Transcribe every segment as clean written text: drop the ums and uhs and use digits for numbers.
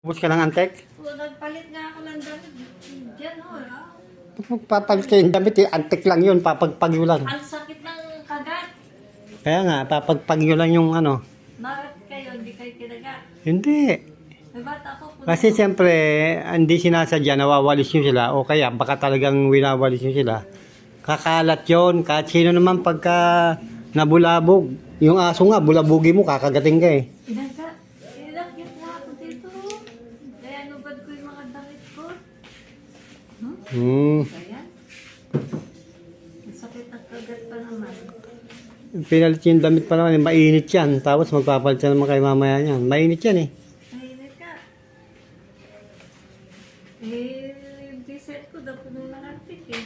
Ubus ka ng antek? O, nagpalit nga ako ng damit. Diyan, Papalit kayo yung damit, antek lang yun, papagpagyo lang. Ang sakit ng kagat. Kaya nga, papagpagyo lang yung ano. Bakit kayo, hindi kayo kinagat? Hindi. May bata ko. Kasi siyempre, hindi sinasadya, nawawalis nyo sila, o kaya baka talagang winawalis nyo sila. Kakalat yon kahit sino naman pagka nabulabog. Yung aso nga, bulabugi mo, kakagating ka eh. Ilakit nga ako dito. Kaya nubad ko yung mga damit ko. Ayan. Ang sakit ng kagat pa naman. Pinalit yung damit pa naman, mainit yan. Tapos magpapalit siya naman kay mamaya niyan. Mainit yan eh. Mahilig ka. Yung t-shirt ko, daw puno ng antik eh.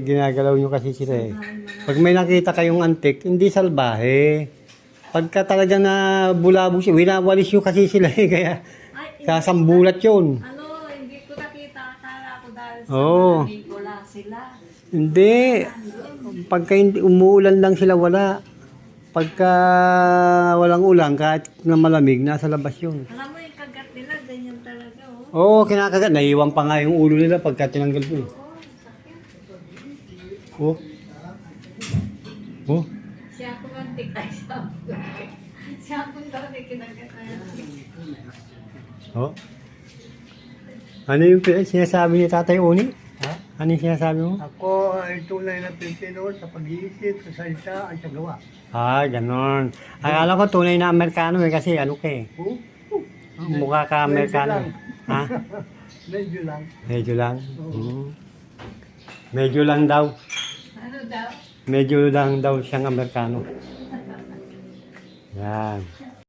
Ginagalaw nyo kasi sila eh. Pag may nakita kayong antik, hindi salbahe. Pagka talaga na bulabog siya, winawalis nyo kasi sila eh. Kaya sasambulat yun. Hindi ko nakita. Akala ko dahil sa Oo. malamig wala sila. Hindi. Pagka umuulan lang sila, wala. Pagka walang ulan, kahit na malamig, nasa labas yun. Alam mo yung kagat nila, ganyan talaga Oo, oh. kinakagat. Naiiwan pa nga yung ulo nila pagka tinanggal ko eh. Oh. Oh. Siya akong antik ay siya akong daw na kinagat. Oh. Ano yung sinasabi ni Tatay Oni? Ha? Ano yung sinasabi mo? Ako ay tunay na Pilipino sa pag-iisip, sa salita at sa gawa. Ah, ganon. Akala ko tunay na Amerikano eh kasi ano ka eh. Mukha ka Amerikano. Ha? Medyo lang. Medyo lang. Medyo lang daw. Ano daw? Medyo lang daw siyang Amerikano. Yan.